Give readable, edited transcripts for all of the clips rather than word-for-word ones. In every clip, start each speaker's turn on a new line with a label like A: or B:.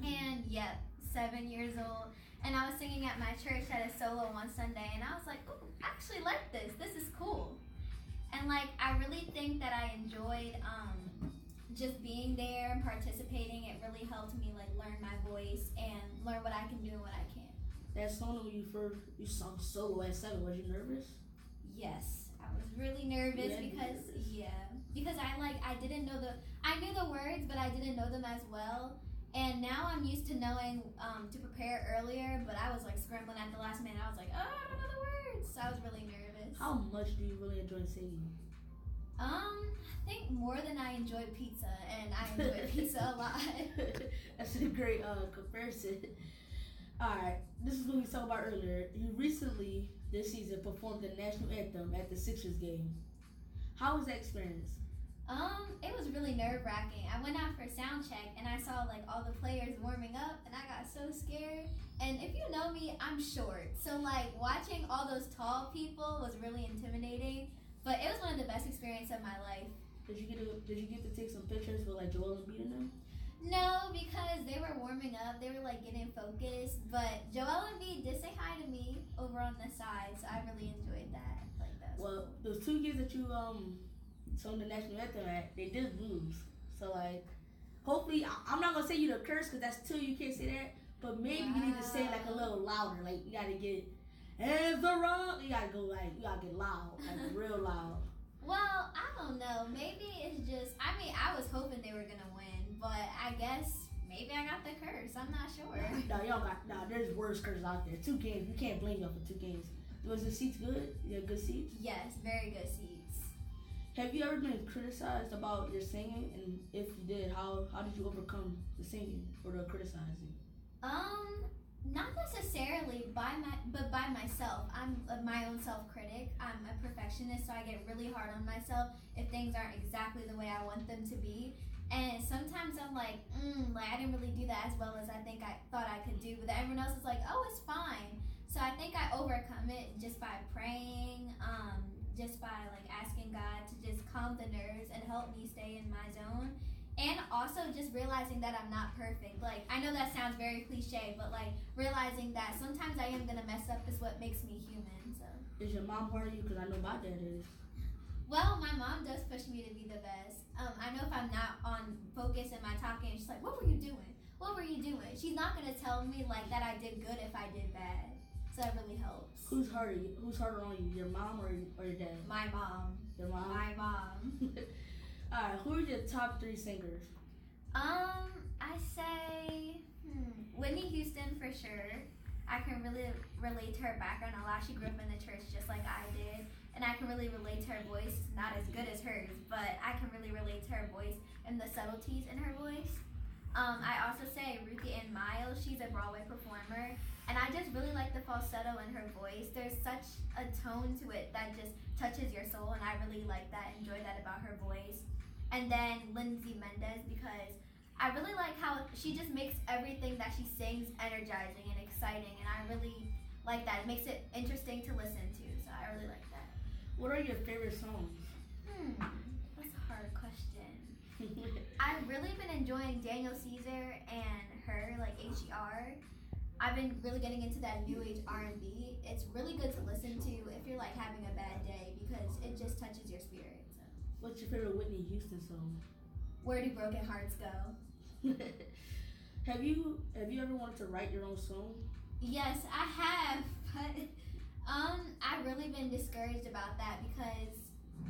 A: And yep, 7 years old. And I was singing at my church at a solo one Sunday, and I was like, "Ooh, I actually like this. This is cool." And like, I really think that I enjoyed just being there and participating. It really helped me like learn my voice and learn what I can do and what I can't.
B: That song when you sung solo at 7, was you nervous?
A: Yes, I was really nervous because I didn't know I knew the words, but I didn't know them as well. And now I'm used to knowing to prepare earlier, but I was like scrambling at the last minute. I was like, oh, I don't know the words, so I was really nervous.
B: How much do you really enjoy singing?
A: I think more than I enjoy pizza, and I enjoy pizza a lot.
B: That's a great comparison. Alright, this is what we talked about earlier. You recently, this season, performed the national anthem at the Sixers game. How was that experience?
A: It was really nerve-wracking. I went out for sound check, and I saw like all the players warming up, and I got so scared. And if you know me, I'm short, so like watching all those tall people was really intimidating. But it was one of the best experiences of my life.
B: Did you get to take some pictures with like Joel Embiid and them?
A: No, because they were warming up. They were like getting focused. But Joel Embiid did say hi to me over on the side, so I really enjoyed that. Like that.
B: Well, those 2 games that you sung the national anthem at, they did lose. So like, hopefully, I'm not gonna say you the curse because that's 2. You can't say that. But maybe you need to say like a little louder. Like you gotta get. And the rock, you gotta go like, you gotta get loud, like real loud.
A: Well, I don't know. Maybe it's just, I mean, I was hoping they were gonna win, but I guess maybe I got the curse. I'm not sure.
B: No, y'all got, no, there's worse curses out there. 2 games, you can't blame y'all for 2 games. Was the seats good? You had good seats?
A: Yes, very good seats.
B: Have you ever been criticized about your singing? And if you did, how did you overcome the singing or the criticizing?
A: Not necessarily but by myself. I'm my own self-critic. I'm a perfectionist, so I get really hard on myself if things aren't exactly the way I want them to be. And sometimes I'm like, I didn't really do that as well as I thought I could do. But then everyone else is like, oh, it's fine. So I think I overcome it just by praying, just by like asking God to just calm the nerves and help me stay in my zone. And also just realizing that I'm not perfect. Like, I know that sounds very cliche, but like realizing that sometimes I am gonna mess up is what makes me human. So.
B: Is your mom part of you? Because I know my dad is.
A: Well, my mom does push me to be the best. I know if I'm not on focus in my talking, she's like, "What were you doing? What were you doing?" She's not gonna tell me like that I did good if I did bad. So that really helps.
B: Who's harder? Who's harder on you? Your mom or your dad?
A: My mom.
B: Your mom.
A: My mom.
B: Alright, who are your top 3 singers?
A: I say Whitney Houston for sure. I can really relate to her background a lot. She grew up in the church just like I did, and I can really relate to her voice. Not as good as hers, but I can really relate to her voice and the subtleties in her voice. I also say Ruthie Ann Miles. She's a Broadway performer, and I just really like the falsetto in her voice. There's such a tone to it that just touches your soul, and I really like that, enjoy that about her voice. And then Lindsay Mendez, because I really like how she just makes everything that she sings energizing and exciting, and I really like that. It makes it interesting to listen to, so I really like that.
B: What are your favorite songs?
A: That's a hard question. I've really been enjoying Daniel Caesar and her, like HER. I've been really getting into that new age R&B. It's really good to listen to if you're like having a bad day because it just touches your spirit. So.
B: What's your favorite Whitney Houston song?
A: Where Do Broken Hearts Go?
B: Have you ever wanted to write your own song?
A: Yes, I have, but I've really been discouraged about that because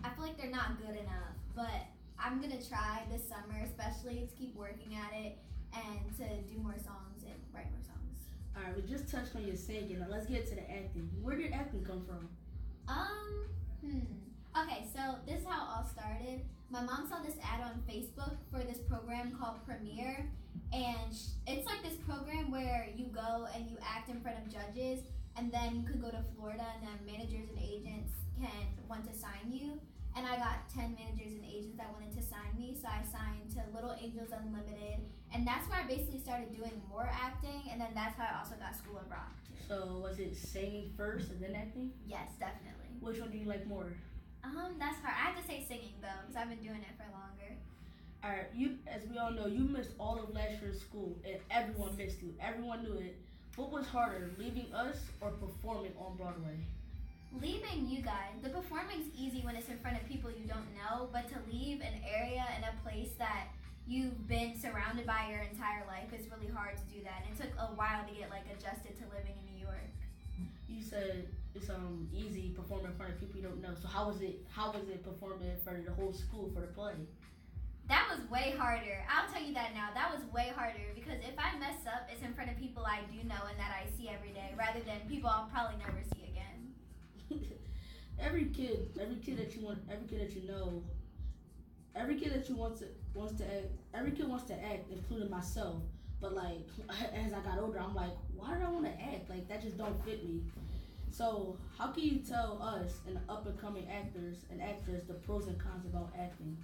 A: I feel like they're not good enough. But I'm gonna try this summer, especially to keep working at it and to do more songs and write more songs.
B: All right, we just touched on your singing. Now let's get to the acting. Where did acting come from?
A: Okay, so this is how it all started. My mom saw this ad on Facebook for this program called Rymir, and it's like this program where you go and you act in front of judges, and then you could go to Florida, and then managers and agents can want to sign you. And I got 10 managers and agents that wanted to sign me, so I signed to Little Angels Unlimited, and that's where I basically started doing more acting, and then that's how I also got School of Rock too.
B: So was it singing first and then acting?
A: Yes, definitely.
B: Which one do you like more?
A: That's hard. I have to say singing though, because I've been doing it for longer.
B: Alright, you as we all know, you missed all of last year's school, and everyone missed you. Everyone knew it. What was harder, leaving us or performing on Broadway?
A: Leaving you guys. The performing's easy when it's in front of people you don't know, but to leave an area and a place that you've been surrounded by your entire life is really hard to do that. And it took a while to get like adjusted to living in New York.
B: You said it's easy performing in front of people you don't know. So how was it performing in front of the whole school for the play?
A: That was way harder. I'll tell you that now. That was way harder because if I mess up, it's in front of people I do know and that I see every day, rather than people I'll probably never see again.
B: every kid that you want, every kid that you know, every kid that you wants to act, every kid wants to act, including myself. But like as I got older, I'm like, why do I want to act? Like that just don't fit me. So how can you tell us and up and coming actors and actresses the pros and cons about acting?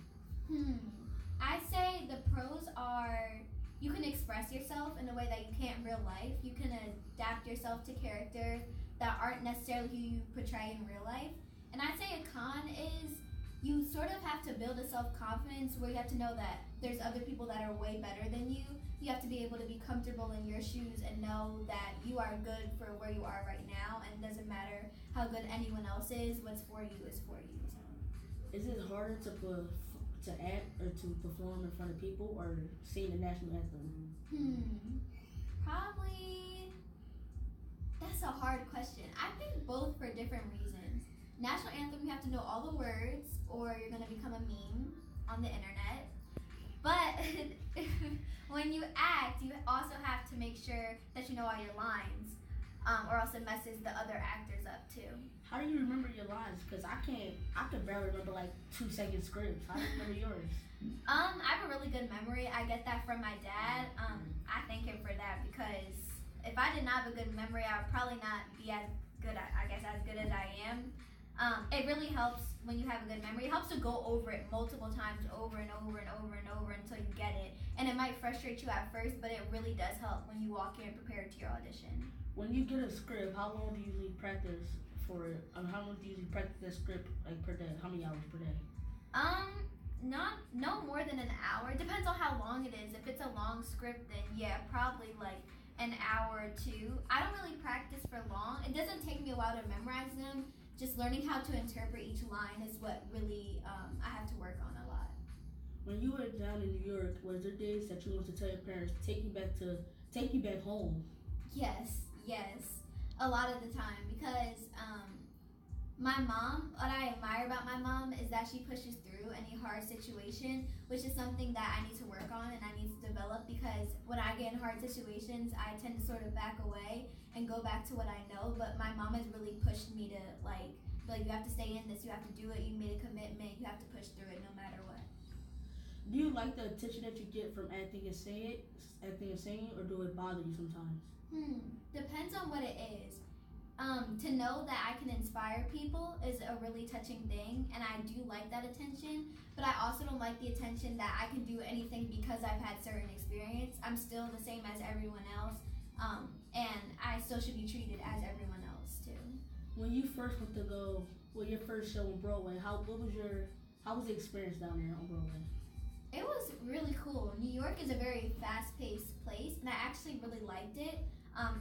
A: I say the pros are you can express yourself in a way that you can't in real life. You can adapt yourself to characters that aren't necessarily who you portray in real life. And I'd say a con is you sort of have to build a self-confidence where you have to know that there's other people that are way better than you. You have to be able to be comfortable in your shoes and know that you are good for where you are right now, and it doesn't matter how good anyone else is, what's for you is for you.
B: Is it harder to act or to perform in front of people or sing the national anthem?
A: Probably, that's a hard question. I think both for different reasons. National anthem, you have to know all the words or you're going to become a meme on the internet. But when you act, you also have to make sure that you know all your lines, or else it messes the other actors up too.
B: How do you remember your lines? Because I can barely remember like 2-second scripts. How do you remember yours?
A: I have a really good memory. I get that from my dad. I thank him for that because if I did not have a good memory, I would probably not be as good, as good as I am. It really helps when you have a good memory. It helps to go over it multiple times, over and over and over and over until you get it. And it might frustrate you at first, but it really does help when you walk in prepared to your audition.
B: When you get a script, how long do you usually practice for it? How long do you usually practice that script like per day? How many hours per day?
A: No more than an hour. Depends on how long it is. If it's a long script, then yeah, probably like an hour or two. I don't really practice for long. It doesn't take me a while to memorize them. Just learning how to interpret each line is what really I have to work on a lot.
B: When you were down in New York, was there days that you wanted to tell your parents take you back home?
A: Yes, a lot of the time because my mom, what I admire about my mom is that she pushes through any hard situation, which is something that I need to work on and I need to develop because when I get in hard situations, I tend to sort of back away and go back to what I know. But my mom has really pushed me to like you have to stay in this, you have to do it, you made a commitment, you have to push through it no matter what.
B: Do you like the attention that you get from acting and singing, or do it bother you sometimes?
A: Depends on what it is. To know that I can inspire people is a really touching thing, and I do like that attention, but I also don't like the attention that I can do anything because I've had certain experience. I'm still the same as everyone else, and I still should be treated as everyone else too.
B: When you first went to go, your first show on Broadway, how was the experience down there on Broadway?
A: It was really cool. New York is a very fast-paced place, and I actually really liked it.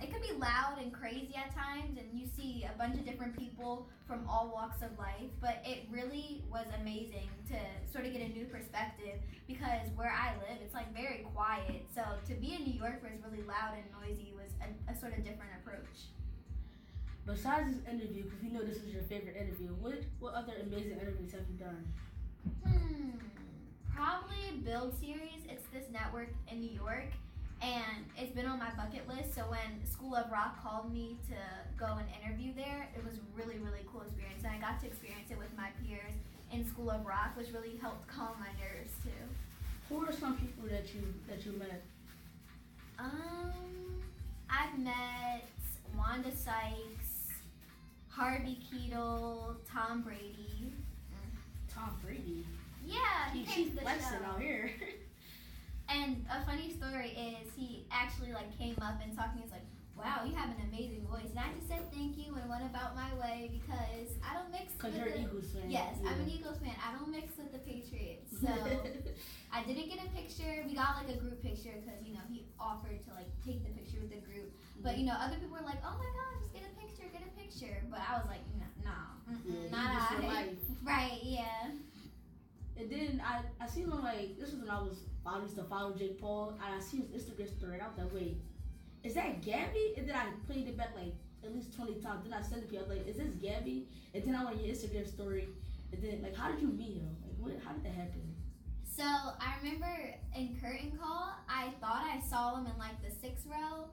A: It could be loud and crazy at times, and you see a bunch of different people from all walks of life, but it really was amazing to sort of get a new perspective because where I live, it's like very quiet. So to be in New York where it's really loud and noisy was a sort of different approach.
B: Besides this interview, because you know this is your favorite interview, what other amazing interviews have you done?
A: Probably Build Series. It's this network in New York. And it's been on my bucket list, so when School of Rock called me to go and interview there, it was a really, really cool experience. And I got to experience it with my peers in School of Rock, which really helped calm my nerves too.
B: Who are some people that you met?
A: I've met Wanda Sykes, Harvey Keitel, Tom Brady.
B: Tom Brady?
A: Yeah, he came to the
B: flexing
A: show.
B: Out here.
A: And a funny story is he actually like came up and talked to me. He's like, "Wow, you have an amazing voice." And I just said thank you and went about my way because I don't mix.
B: Because you're an Eagles fan.
A: Yes,
B: yeah.
A: I'm an Eagles fan. I don't mix with the Patriots, so I I didn't get a picture. We got like a group picture because he offered to like take the picture with the group. But other people were like, oh my god, just get a picture. But I was like, no, not I. Right, yeah.
B: And then I seen him like, this was when I used to follow Jake Paul, and I see his Instagram story, and I was like, wait, is that Gabby? And then I played it back like at least 20 times. Then I sent it to you. I was like, is this Gabby? And then I went to your Instagram story. And then, like, how did you meet him? Like, how did that happen?
A: So, I remember in curtain call, I thought I saw him in, like, the 6th row.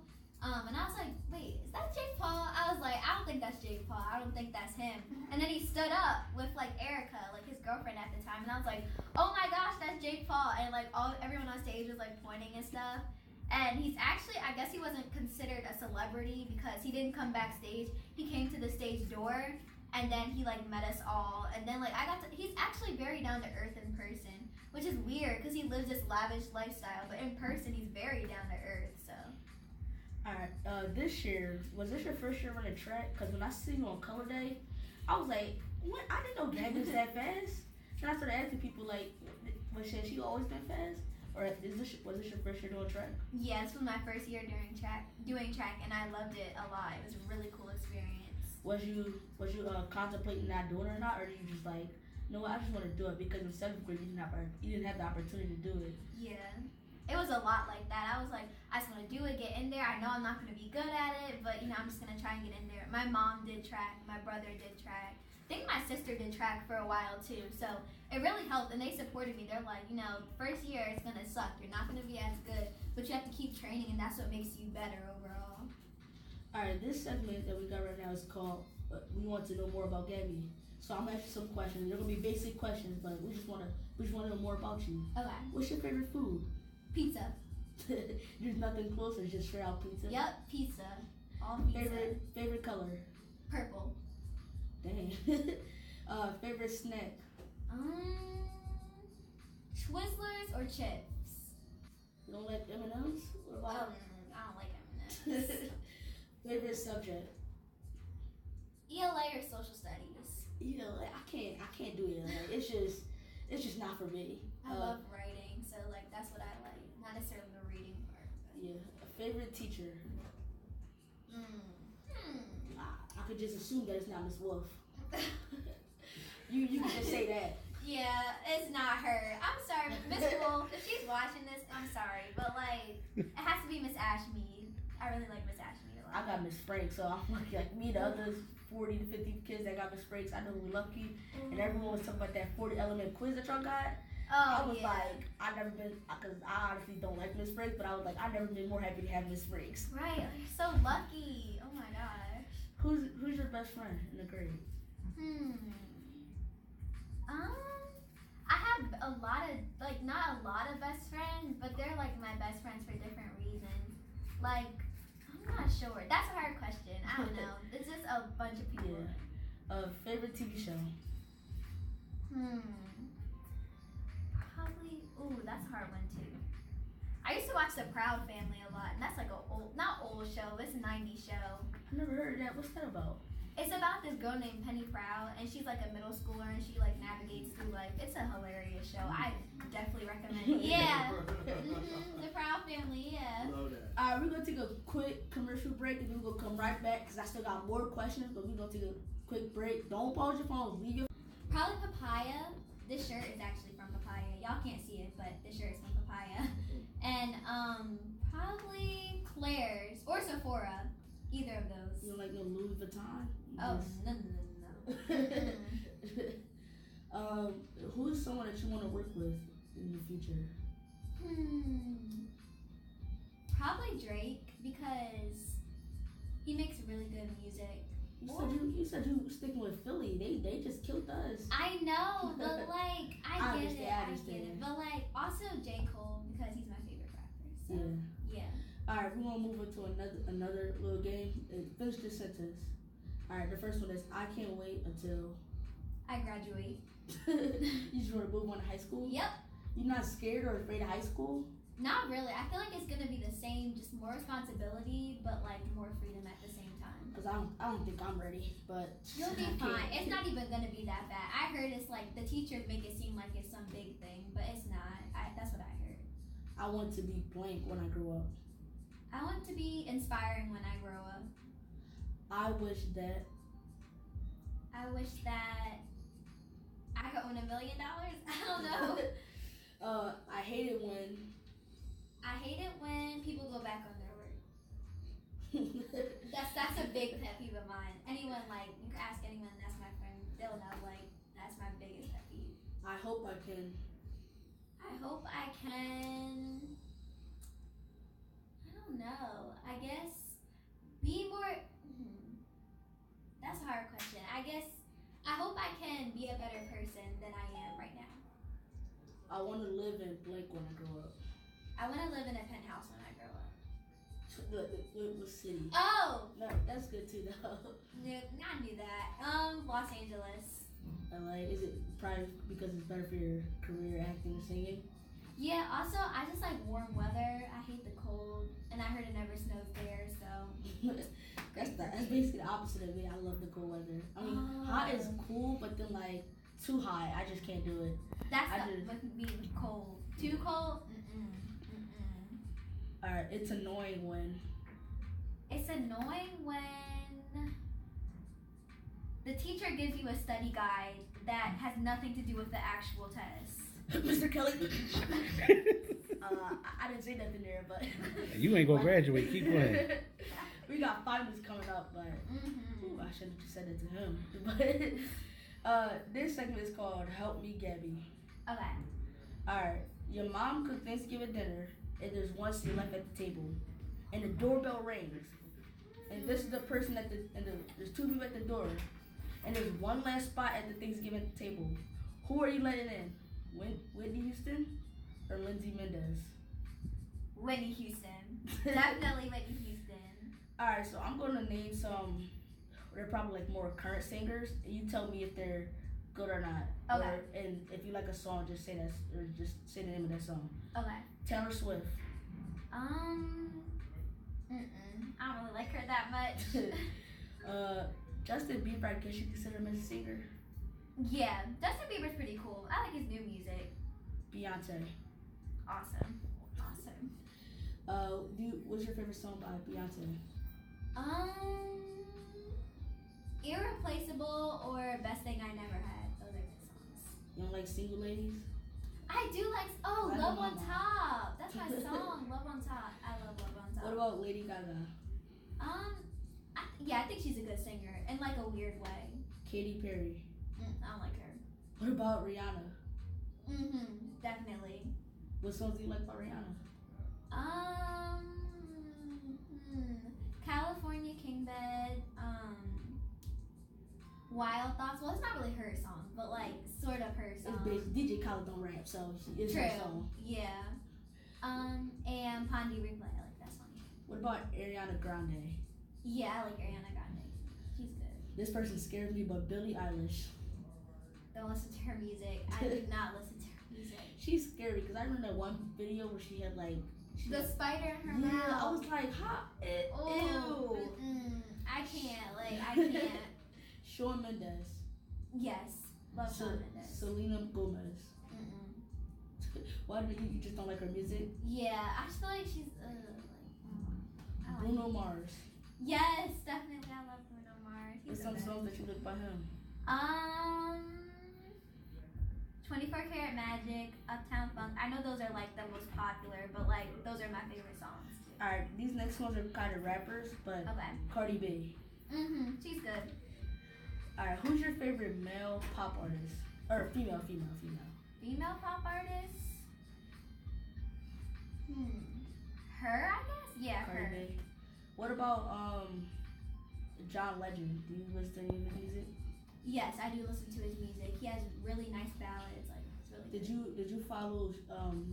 A: And I was like, wait, is that Jake Paul? I was like, I don't think that's Jake Paul. I don't think that's him. And then he stood up with, like, Erica, like, his girlfriend at the time. And I was like, oh, my gosh, that's Jake Paul. And, like, everyone on stage was, like, pointing and stuff. And he's actually, I guess he wasn't considered a celebrity because he didn't come backstage. He came to the stage door, and then he, like, met us all. And then, like, he's actually very down to earth in person, which is weird because he lives this lavish lifestyle. But in person, he's very down to earth, so.
B: All right, this year, was this your first year running track? Because when I seen you on Color Day, I was like, what? I didn't know Gabby was that fast. And I started asking people, like, was she always been fast? Or was this your first year doing track?
A: Yeah, this was my first year doing track, and I loved it a lot. It was a really cool experience.
B: Was you contemplating not doing it or not, or did you just like, you know what, I just want to do it because in 7th grade you didn't have the opportunity to do it?
A: Yeah, it was a lot like that. I was like, I just want to do it, get in there. I know I'm not going to be good at it, but I'm just going to try and get in there. My mom did track, my brother did track. I think my sister did track for a while too, so it really helped, and they supported me. They're like, first year it's gonna suck. You're not gonna be as good, but you have to keep training, and that's what makes you better overall.
B: All right, this segment that we got right now is called "We Want to Know More About Gabby." So I'm gonna ask you some questions. They're gonna be basic questions, but we just wanna know more about you.
A: Okay.
B: What's your favorite food?
A: Pizza.
B: There's nothing closer, just straight out pizza.
A: Yep, pizza. All pizza.
B: Favorite color?
A: Purple.
B: Dang. Favorite snack?
A: Twizzlers or chips?
B: You don't like M&Ms? What about?
A: I don't like M&Ms.
B: Favorite subject?
A: ELA or social studies?
B: ELA, I can't do ELA. It's just not for me.
A: I love writing, so like that's what I like. Not necessarily the reading part. But.
B: Yeah. A favorite teacher? I could just assume that it's not Miss Wolf. you can just say that.
A: Yeah, it's not her. I'm sorry, Miss Wolf. If she's watching this, I'm sorry, but like it has to be Miss Ashmead. I really like Miss Ashmead a lot.
B: I got Miss Franks, so I'm like me, the others 40 to 50 kids that got Miss Franks. I know we're lucky, and everyone was talking about that 40 element quiz that y'all got. I was like, I never been, because I honestly don't like Miss Franks, but I was like, I never been more happy to have Miss Franks.
A: Right, you're so lucky. Oh my gosh.
B: Who's your best friend in the grade?
A: I have a lot of, like, not a lot of best friends, but they're like my best friends for different reasons. Like, I'm not sure. That's a hard question. I don't know. It's just a bunch of people.
B: Yeah. Favorite TV show?
A: Probably, that's a hard one too. I used to watch The Proud Family a lot, and that's like not old show, it's a 90s show.
B: I never heard of that. What's that about?
A: It's about this girl named Penny Proud, and she's like a middle schooler, and she like navigates through life. It's a hilarious show. I definitely recommend it. Yeah. The Proud Family, yeah.
C: Love that.
B: Alright, we're gonna take a quick commercial break, and then we're gonna come right back, because I still got more questions, but we're gonna take a quick break. Don't pause your phone, leave your...
A: Probably Papaya. This shirt is actually from Papaya. Y'all can't see it, but this shirt is from Papaya. And probably Claire's or Sephora. Either of those.
B: You don't like no Louis Vuitton?
A: No.
B: Who's someone that you want to work with in the future?
A: Probably Drake, because he makes really good music.
B: You said you sticking with Philly. They just killed us.
A: I know, but like I get
B: understand.
A: it. But like also J. Cole, because he's my favorite rapper. So yeah.
B: Alright, we're gonna move into another little game. Finish this sentence. Alright, the first one is I can't wait until
A: I graduate.
B: You just want to move on to high school?
A: Yep.
B: You're not scared or afraid of high school?
A: Not really. I feel like it's gonna be the same, just more responsibility, but like more freedom at the same time.
B: Cause I don't think I'm ready, but
A: you'll be fine. It's not even gonna be that bad. I heard it's like the teachers make it seem like it's some big thing, but it's not. That's what I heard.
B: I want to be blank when I grow up.
A: I want to be inspiring when I grow up.
B: I wish that
A: I could own $1 million. I don't know.
B: I hate it when
A: people go back on their word. That's a big pet peeve of mine. Anyone, like, you can ask anyone that's my friend, they'll know, like, that's my biggest pet peeve.
B: I hope I can.
A: I don't know. I guess be more. That's a hard question. I hope I can be a better person than I am right now.
B: I want to live in blank when I grow up.
A: I want to live in a penthouse when I grow up.
B: What city?
A: Oh!
B: No, that's good too, though.
A: I knew that. Los Angeles.
B: LA, is it probably because it's better for your career acting and singing?
A: Yeah, also, I just like warm weather. I hate the cold. And I heard it never snows there, so.
B: That's basically the opposite of me. I love the cold weather. I mean, hot is cool, but then like too hot, I just can't do it.
A: With me cold. Too cold?
B: Alright, it's annoying when
A: the teacher gives you a study guide that has nothing to do with the actual test.
B: Mr. Kelly. I didn't say nothing there, but
C: you ain't gonna graduate. Keep going.
B: We got finals coming up, but ooh, I should have just said it to him. But this segment is called "Help Me, Gabby."
A: Okay.
B: All right. Your mom cooked Thanksgiving dinner, and there's one seat left at the table, and the doorbell rings, and this is the person there's two people at the door, and there's one last spot at the Thanksgiving table. Who are you letting in? Whitney Houston or Lindsay Mendez?
A: Whitney Houston. Definitely Whitney Houston.
B: Alright, so I'm gonna name some. They're probably like more current singers, and you tell me if they're good or not.
A: Okay.
B: And if you like a song, just say that, or just say the name of that song.
A: Okay.
B: Taylor Swift.
A: I don't really like her that much.
B: Justin Bieber. I guess you consider him as a singer.
A: Yeah, Justin Bieber's pretty cool. I like his new music.
B: Beyonce.
A: Awesome.
B: What's your favorite song by Beyonce?
A: Irreplaceable or Best Thing I Never Had. Those are good songs.
B: You don't like Single Ladies?
A: I do like. Love on Top. That's my song. Love on Top. I love Love on Top.
B: What about Lady Gaga?
A: I think she's a good singer in like a weird way.
B: Katy Perry.
A: I don't like her.
B: What about Rihanna?
A: Definitely.
B: What songs do you like about Rihanna?
A: California King Bed, Wild Thoughts. Well, it's not really her song, but like sort of her song.
B: It's DJ Khaled don't rap, so it's her song.
A: Yeah. And Pondy Replay. I like that song.
B: What about Ariana Grande?
A: Yeah, I like Ariana Grande. She's good.
B: This person scares me, but Billie Eilish.
A: Don't listen to her music. I do not listen to her music.
B: She's scary because I remember that one video where she had like
A: spider in her mouth.
B: Yeah, I was like, ew.
A: I can't.
B: Shawn Mendes.
A: Yes, love Shawn Mendes.
B: Selena Gomez. Why do you just don't like her music?
A: Yeah, I just feel like she's
B: Bruno Mars.
A: Yes, definitely. I love Bruno Mars.
B: What's some songs that you like by him?
A: 24 Karat Magic, Uptown Funk. I know those are like the most popular, but like those are my favorite songs too.
B: Alright, these next ones are kind of rappers, but
A: okay.
B: Cardi B.
A: She's good.
B: Alright, who's your favorite male pop artist? Or female.
A: Female pop artist? Her, I guess? Yeah,
B: Cardi
A: her.
B: B. What about John Legend? Do you listen to any of his music?
A: Yes, I do listen to his music. He has really nice ballads. Like it's really good.
B: Did you follow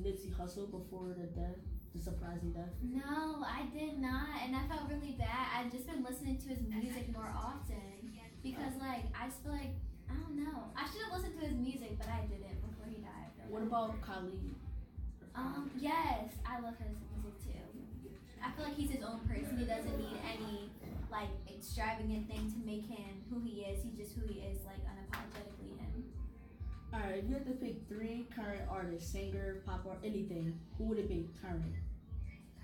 B: Nipsey Hussle before the surprising death?
A: No, I did not, and I felt really bad. I've just been listening to his music more often because like I just feel like I don't know. I should have listened to his music, but I didn't before he died.
B: What about Khalid?
A: Yes, I love his music too. I feel like he's his own person. He doesn't need any like extravagant thing to make him who he is. He's just who he is, like unapologetically him.
B: Alright, if you had to pick 3 current artists, singer, pop or anything, who would it be current?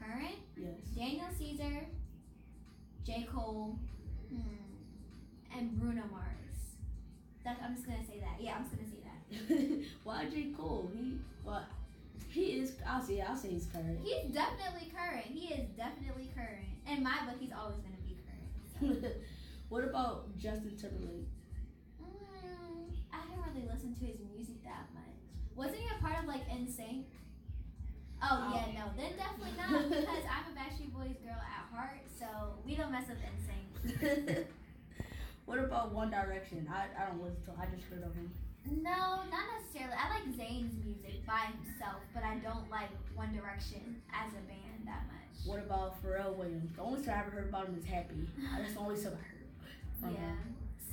A: Current?
B: Yes.
A: Daniel Caesar, J. Cole, and Bruno Mars. I'm just gonna say that. Yeah, I'm just gonna say that.
B: Why J. Cole? He is. I'll say he's current.
A: He's definitely current. He is definitely current. In my book, he's always gonna be current. So.
B: What about Justin Timberlake?
A: I didn't really listen to his music that much. Wasn't he a part of like NSYNC? Oh yeah, no. Then definitely not because I'm a Backstreet Boys girl at heart, so we don't mess with NSYNC.
B: What about One Direction? I don't listen to him. I just heard of him.
A: No, not necessarily. I like Zayn's music by himself, but I don't like One Direction as a band that much.
B: What about Pharrell Williams? The only song I ever heard about him is Happy. That's the only song I heard.
A: Yeah,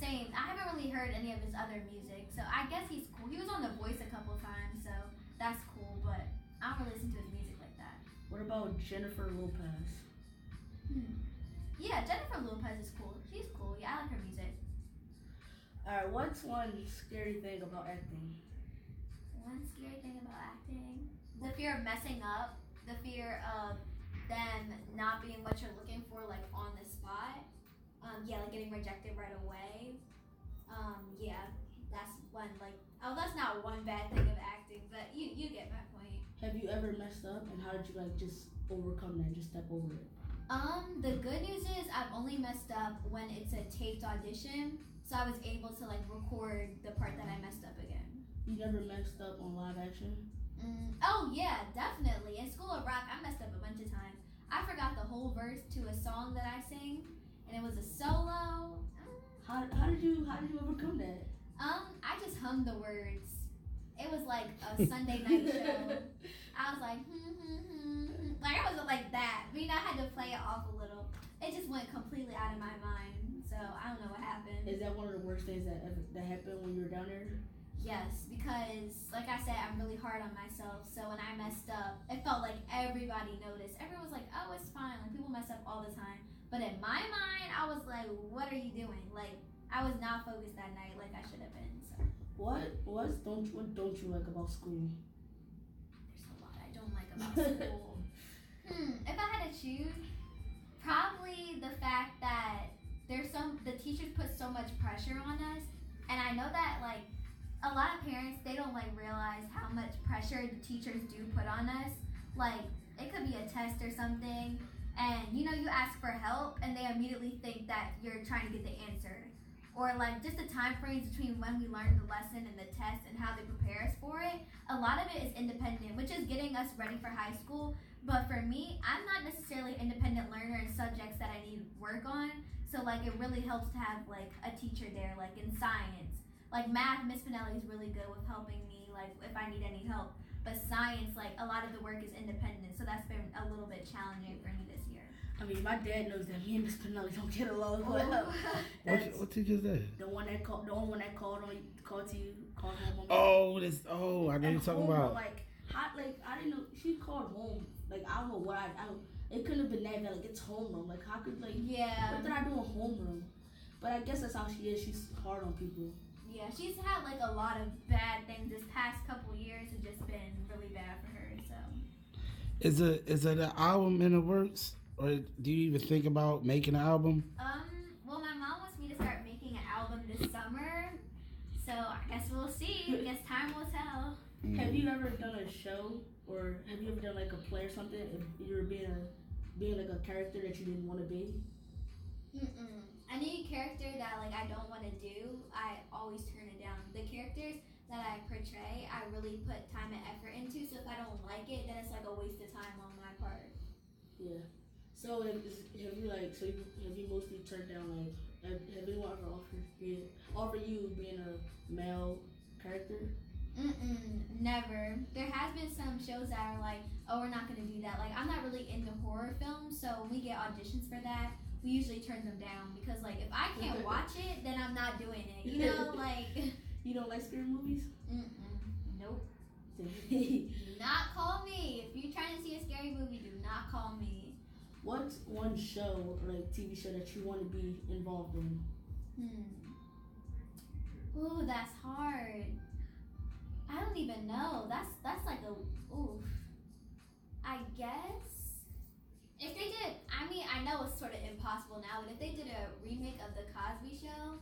A: same. I haven't really heard any of his other music, so I guess he's cool. He was on The Voice a couple times, so that's cool, but I don't really listen to his music like that.
B: What about Jennifer Lopez?
A: Yeah, Jennifer Lopez is cool. She's cool. Yeah, I like her music.
B: Alright, what's one scary thing about acting?
A: One scary thing about acting? The fear of messing up. The fear of them not being what you're looking for, like, on the spot. Yeah, like getting rejected right away. Yeah, that's one, like, that's not one bad thing of acting, but you get my point.
B: Have you ever messed up, and how did you, like, just overcome that, just step over it?
A: The good news is I've only messed up when it's a taped audition, so I was able to, like, record the part that I messed up again.
B: You never messed up on live action?
A: Oh, yeah, definitely. In School of Rock, I messed up a bunch of times. I forgot the whole verse to a song that I sing, and it was a solo.
B: How did you overcome that?
A: I just hummed the words. It was like a Sunday night show. I was like, like, I wasn't like that. But, I had to play it off a little. It just went completely out of my mind. So, I don't know what happened.
B: Is that one of the worst things that happened when you were down there?
A: Yes, because, like I said, I'm really hard on myself. So, when I messed up, it felt like everybody noticed. Everyone was like, oh, it's fine. Like, people mess up all the time. But in my mind, I was like, what are you doing? Like, I was not focused that night like I should have been. So.
B: What don't you like about school?
A: There's a lot I don't like about school. If I had to choose, probably the fact that the teachers put so much pressure on us, and I know that, like, a lot of parents, they don't, like, realize how much pressure the teachers do put on us. Like, it could be a test or something, and, you ask for help, and they immediately think that you're trying to get the answer. Or, like, just the time frames between when we learn the lesson and the test and how they prepare us for it. A lot of it is independent, which is getting us ready for high school. But for me, I'm not necessarily an independent learner in subjects that I need work on. So, like, it really helps to have, like, a teacher there, like, in science. Like, math, Miss Pinelli is really good with helping me, like, if I need any help. But science, like, a lot of the work is independent. So that's been a little bit challenging for me this year.
B: I mean, my dad knows that me and Miss Pinelli don't get along well.
C: What teacher is that?
B: The one that called to you, called home.
C: I know you're talking about.
B: I didn't know she called home. Like, I don't know what it couldn't have been that bad. Like, it's homeroom. Like, how could, like,
A: yeah.
B: What did I do in homeroom? But I guess that's how she is. She's hard on people.
A: Yeah, she's had, like, a lot of bad things this past couple years. Have just been really bad for her. So.
C: Is it an album in the works? Or do you even think about making an album?
A: Well, my mom wants me to start making an album this summer, so I guess we'll see. I guess time will tell.
B: Have you ever done a show, or have you ever done, like, a play or something, if you were being like a character that you didn't want to be?
A: Any character that, like, I don't want to do, I always turn it down. The characters that I portray, I really put time and effort into, so if I don't like it, then it's like a waste of time on my part.
B: Yeah. So have you mostly turned down, like, have anyone ever offered you being a male character?
A: Never. There has been some shows that are like, oh, we're not gonna do that. Like, I'm not really into horror films, so when we get auditions for that, we usually turn them down because, like, if I can't watch it, then I'm not doing it. Like.
B: You don't like scary movies?
A: Nope. Do not call me. If you're trying to see a scary movie, do not call me.
B: What's one show or like TV show that you want to be involved in?
A: Ooh, that's hard. I don't even know. That's like a oof. I guess if they did, I mean, I know it's sort of impossible now, but if they did a remake of the Cosby Show,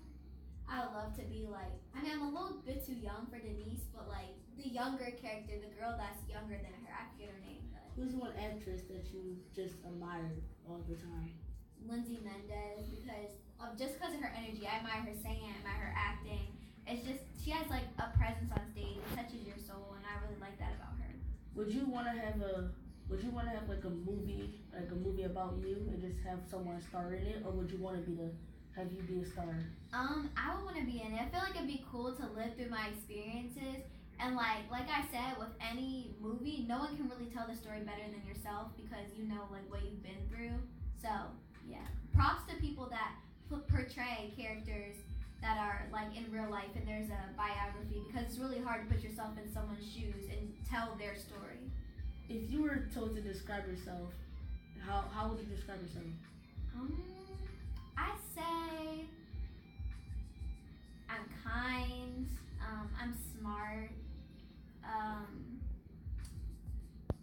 A: I would love to be like. I mean, I'm a little bit too young for Denise, but like the younger character, the girl that's younger than her. I forget her name, but
B: Who's one actress that you just admired all the time?
A: Lindsay Mendez, because just because of her energy, I admire her singing, I admire her acting. It's just she has like a presence on stage. It touches your soul, and I really like that about her.
B: Would you want to have like a movie about you and just have someone star in it, or would you want to have you be a star?
A: I would want to be in it. I feel like it'd be cool to live through my experiences, and like I said, with any movie, no one can really tell the story better than yourself because you know like what you've been through. So yeah, props to people that portray characters that are like in real life and there's a biography, because it's really hard to put yourself in someone's shoes and tell their story.
B: If you were told to describe yourself, how would you describe yourself?
A: I say I'm kind, I'm smart,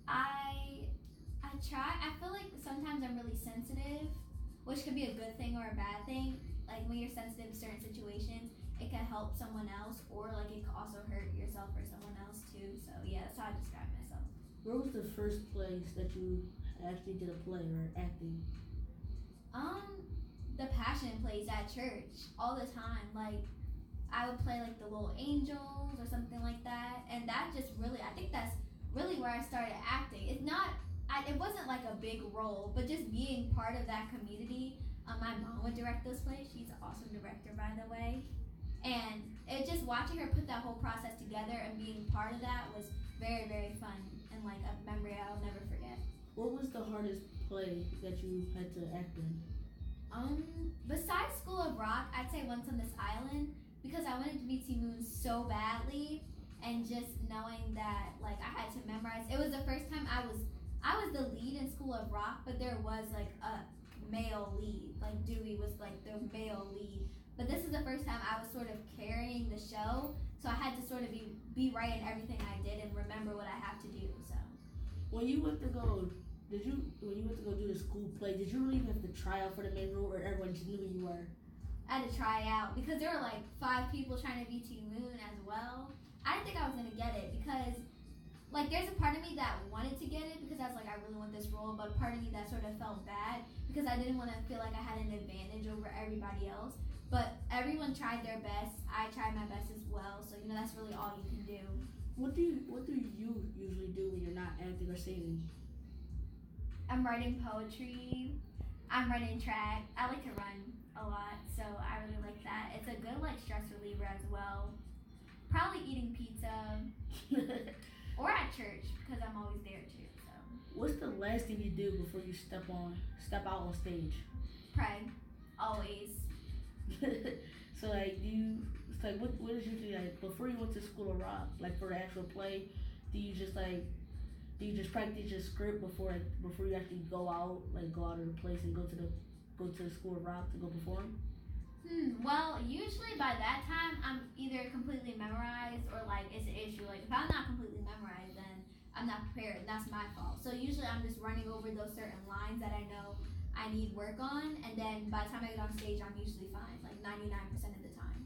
A: I try. I feel like sometimes I'm really sensitive, which could be a good thing or a bad thing. Like when you're sensitive to certain situations, it can help someone else, or like it could also hurt yourself or someone else too. So yeah, that's how I describe myself.
B: Where was the first place that you actually did a play or acting?
A: The Passion plays at church all the time. Like I would play like the little angels or something like that, and that just really, I think that's really where I started acting. It wasn't like a big role, but just being part of that community. My mom would direct those plays. She's an awesome director, by the way. And it just watching her put that whole process together and being part of that was very, very fun and like a memory I'll never forget.
B: What was the hardest play that you had to act in?
A: Besides School of Rock, I'd say Once on This Island, because I wanted to be T Moon so badly, and just knowing that like I had to memorize. It was the first time I was the lead in School of Rock, but there was like a male lead. Like Dewey was like the male lead. But this is the first time I was sort of carrying the show, so I had to sort of be right in everything I did and remember what I have to do. So
B: when you went to go do the school play, did you really have to try out for the main role, or everyone just knew who you were?
A: I had to try out because there were like 5 people trying to be T Moon as well. I didn't think I was gonna get it because like there's a part of me that wanted to get it because I was like I really want this role, but a part of me that sort of felt bad because I didn't want to feel like I had an advantage over everybody else. But everyone tried their best. I tried my best as well. So you know that's really all you can do.
B: What do you usually do when you're not acting or singing?
A: I'm writing poetry. I'm running track. I like to run a lot, so I really like that. It's a good like stress reliever as well. Probably eating pizza or at church because I'm always there too. So
B: what's the last thing you do before you step out on stage?
A: Pray, always.
B: So like what is usually like before you went to School of Rock, like for the actual play, do you just practice your script before you actually go out of the place and go to the School of Rock to go perform?
A: Well, usually by that time I'm either completely memorized or like it's an issue. Like if I'm not completely memorized, then I'm not prepared. That's my fault. So usually I'm just running over those certain lines that I know I need work on, and then by the time I get on stage, I'm usually fine, like 99% of the time.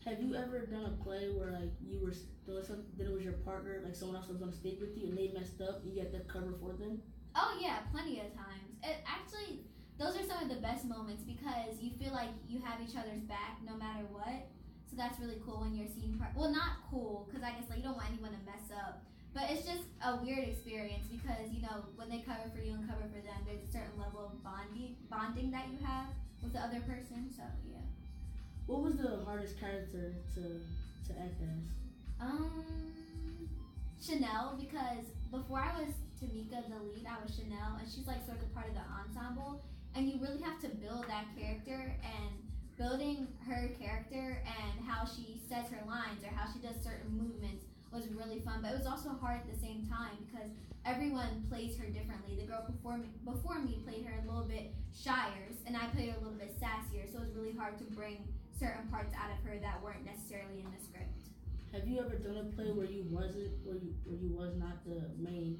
B: Have you ever done a play where like you were doing something, then it was your partner, like someone else was on stage with you, and they messed up, and you had to cover for them?
A: Oh yeah, plenty of times. Those are some of the best moments because you feel like you have each other's back no matter what. So that's really cool when you're seeing well, not cool because I guess like you don't want anyone to mess up. But it's just a weird experience because, you know, when they cover for you and cover for them, there's a certain level of bonding that you have with the other person. So yeah.
B: What was the hardest character to act as?
A: Chanel, because before I was Tamika the lead, I was Chanel, and she's like sort of part of the ensemble. And you really have to build that character, and building her character and how she says her lines or how she does certain movements was really fun, but it was also hard at the same time because everyone plays her differently. The girl before me played her a little bit shyer, and I played her a little bit sassier, so it was really hard to bring certain parts out of her that weren't necessarily in the script.
B: Have you ever done a play where you was not the main